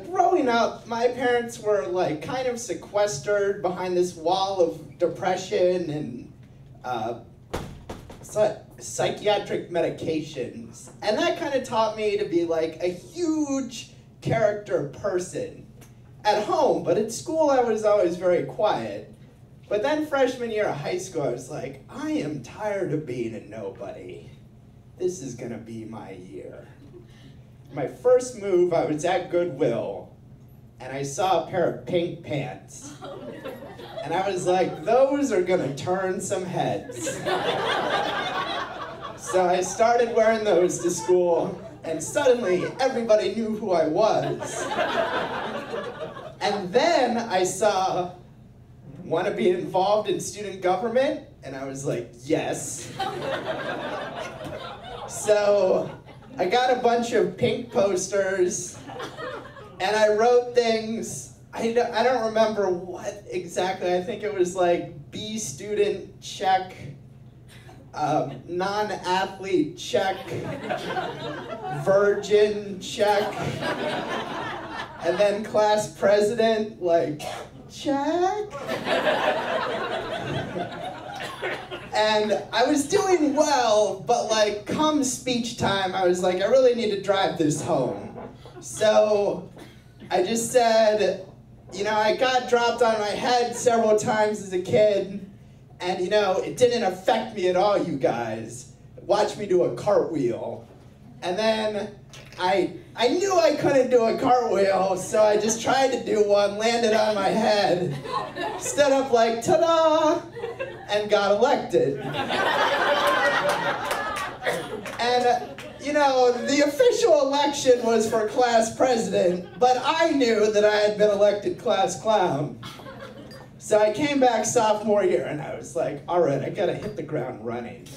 growing up, my parents were like kind of sequestered behind this wall of depression and psychiatric medications. And that kind of taught me to be like a huge character person at home, but at school I was always very quiet. But then freshman year of high school, I was like, I am tired of being a nobody. This is gonna be my year. My first move, I was at Goodwill, and I saw a pair of pink pants. And I was like, those are gonna turn some heads. So I started wearing those to school, and suddenly everybody knew who I was. And then I saw, want to be involved in student government? And I was like, yes. So I got a bunch of pink posters, and I wrote things. I don't remember what exactly. I think it was like B student check, non-athlete check, virgin check, and then class president, like, check. And I was doing well, but like come speech time, I was like, I really need to drive this home. So I just said, you know, I got dropped on my head several times as a kid, and you know, it didn't affect me at all, you guys. Watch me do a cartwheel. And then I knew I couldn't do a cartwheel, so I just tried to do one, landed on my head, stood up like, ta-da, and got elected. And, you know, the official election was for class president, but I knew that I had been elected class clown. So I came back sophomore year, and I was like, all right, I gotta hit the ground running.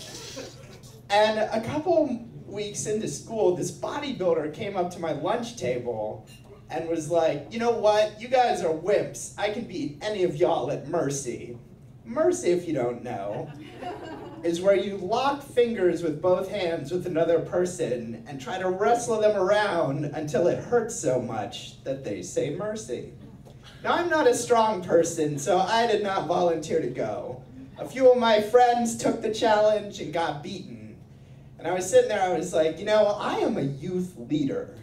And a couple weeks into school, this bodybuilder came up to my lunch table and was like, you know what, you guys are wimps. I can beat any of y'all at Mercy. Mercy, if you don't know, is where you lock fingers with both hands with another person and try to wrestle them around until it hurts so much that they say mercy. Now, I'm not a strong person, so I did not volunteer to go. A few of my friends took the challenge and got beaten. And I was sitting there, I was like, you know, I am a youth leader.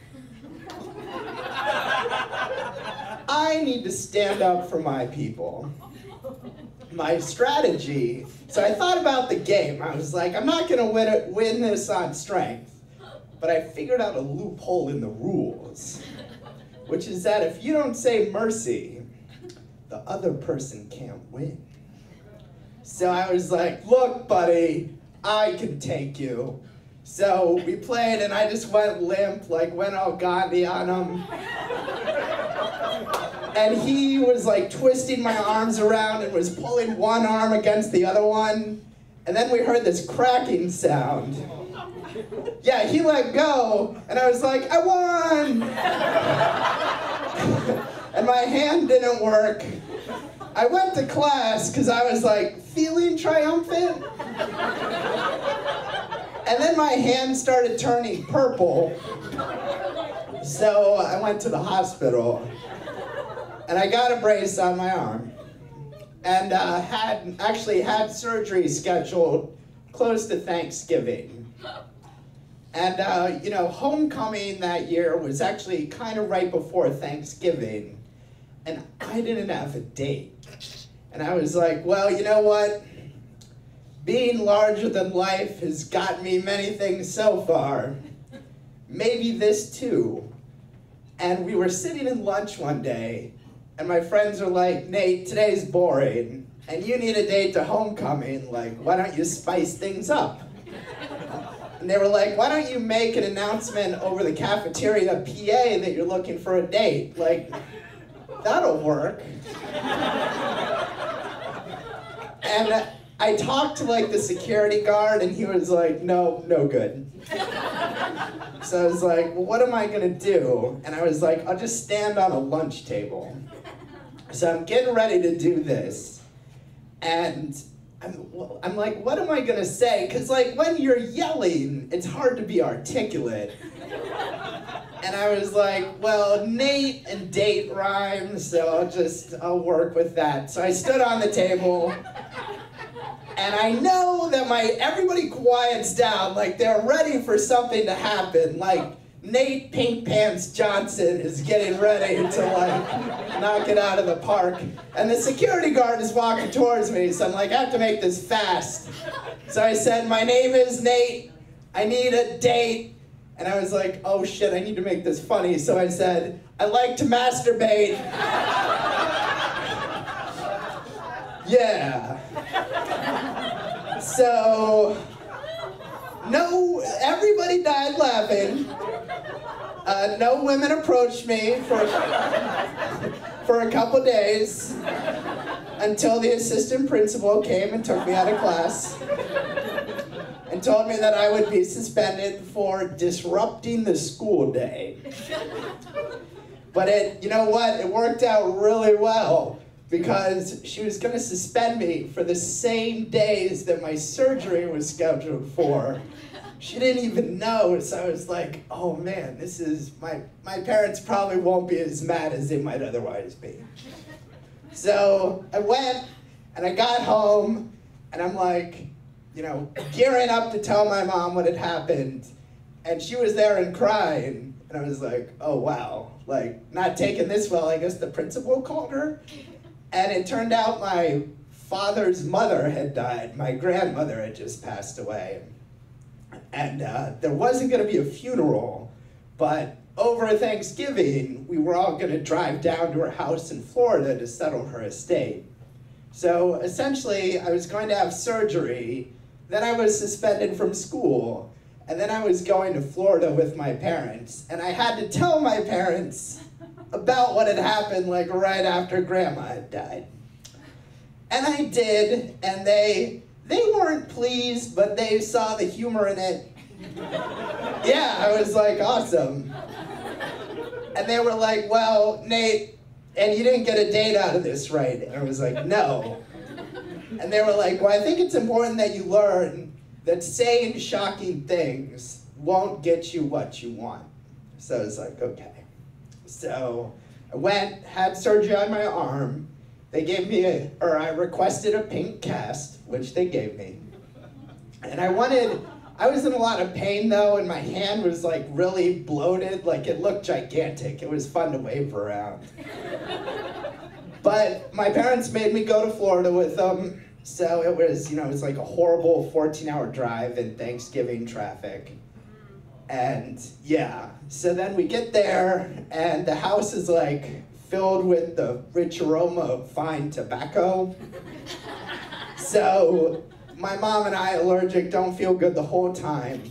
I need to stand up for my people. My strategy, so I thought about the game. I was like, I'm not gonna win this on strength, but I figured out a loophole in the rules, which is that if you don't say mercy, the other person can't win. So I was like, look, buddy, I can take you. So we played, and I just went limp, like went all Gandhi on him. And he was like twisting my arms around and was pulling one arm against the other one. And then we heard this cracking sound. Yeah, he let go, and I was like, I won! And my hand didn't work. I went to class because I was like feeling triumphant. And then my hand started turning purple. So I went to the hospital. And I got a brace on my arm. And actually had surgery scheduled close to Thanksgiving. And you know, homecoming that year was actually kind of right before Thanksgiving. And I didn't have a date. And I was like, well, you know what? Being larger than life has gotten me many things so far. Maybe this too. And we were sitting in lunch one day, and my friends are like, Nate, today's boring, and you need a date to homecoming, like, why don't you spice things up? And they were like, why don't you make an announcement over the cafeteria PA that you're looking for a date? Like, that'll work. And I talked to like the security guard, and he was like, no good. So I was like, well, what am I gonna do? And I was like, I'll just stand on a lunch table. So I'm getting ready to do this. And I'm like, what am I gonna say? Because like when you're yelling, it's hard to be articulate. And I was like, well, Nate and date rhyme, so I'll work with that. So I stood on the table, and I know that everybody quiets down, like they're ready for something to happen, like Nate Pink Pants Johnson is getting ready to like knock it out of the park. And the security guard is walking towards me, so I'm like, I have to make this fast. So I said, my name is Nate, I need a date. And I was like, oh shit, I need to make this funny. So I said, I like to masturbate. Yeah. So, no, everybody died laughing. No women approached me for a couple days until the assistant principal came and took me out of class and told me that I would be suspended for disrupting the school day. But you know what? It worked out really well because she was going to suspend me for the same days that my surgery was scheduled for. She didn't even know, so I was like, oh man, this is, my parents probably won't be as mad as they might otherwise be. So I went and I got home and I'm like, you know, gearing up to tell my mom what had happened, and she was there and crying, and I was like, oh wow, like not taking this well. I guess the principal called her, and it turned out my father's mother had died. My grandmother had just passed away, and there wasn't going to be a funeral, but over Thanksgiving we were all going to drive down to her house in Florida to settle her estate. So essentially I was going to have surgery, then I was suspended from school, and then I was going to Florida with my parents, and I had to tell my parents about what had happened like right after Grandma had died. And I did, and they weren't pleased, but they saw the humor in it. Yeah, I was like, awesome. And they were like, well, Nate, and you didn't get a date out of this, right? And I was like, no. And they were like, well, I think it's important that you learn that saying shocking things won't get you what you want. So I was like, okay. So I went, had surgery on my arm. They gave me I requested a pink cast, which they gave me. And I was in a lot of pain though, and my hand was like really bloated, like it looked gigantic. It was fun to wave around. But my parents made me go to Florida with them, so it was, you know, it was like a horrible 14-hour drive in Thanksgiving traffic. And yeah, so then we get there, and the house is like filled with the rich aroma of fine tobacco. So my mom and I, allergic, don't feel good the whole time.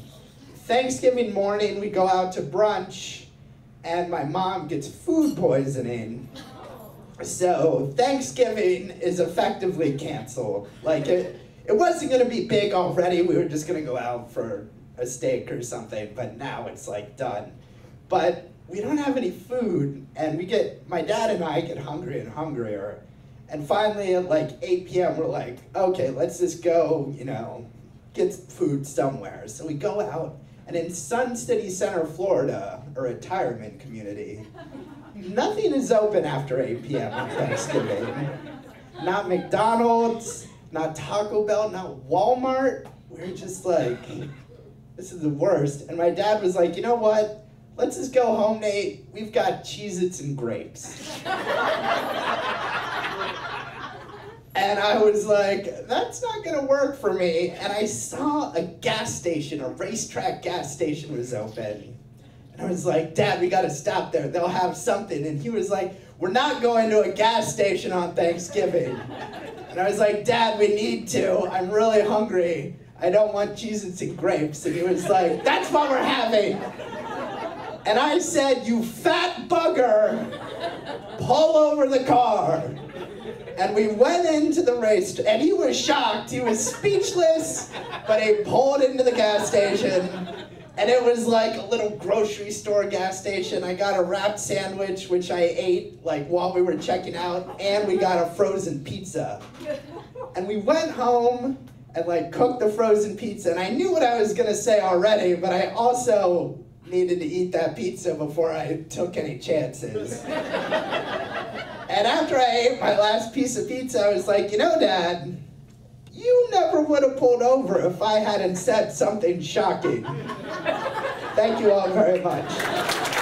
Thanksgiving morning, we go out to brunch, and my mom gets food poisoning. So Thanksgiving is effectively canceled. Like it wasn't gonna be big already. We were just gonna go out for a steak or something, but now it's like done. But we don't have any food, and my dad and I get hungrier and hungrier. And finally at like 8 p.m. we're like, okay, let's just go, you know, get food somewhere. So we go out, and in Sun City Center, Florida, a retirement community, nothing is open after 8 p.m. on Thanksgiving. Not McDonald's, not Taco Bell, not Walmart. We're just like, this is the worst. And my dad was like, you know what? Let's just go home, Nate. We've got Cheez-Its and grapes. And I was like, that's not gonna work for me. And I saw a gas station, a racetrack gas station was open. And I was like, Dad, we gotta stop there. They'll have something. And he was like, we're not going to a gas station on Thanksgiving. And I was like, Dad, we need to. I'm really hungry. I don't want Cheez-Its and grapes. And he was like, that's what we're having. And I said, you fat bugger, pull over the car. And we went into the race, and he was shocked. He was speechless, but he pulled into the gas station. And it was like a little grocery store gas station. I got a wrapped sandwich, which I ate like while we were checking out, and we got a frozen pizza. And we went home and like cooked the frozen pizza, and I knew what I was gonna say already, but I also needed to eat that pizza before I took any chances. And after I ate my last piece of pizza, I was like, you know, Dad, you never would have pulled over if I hadn't said something shocking. Thank you all very much.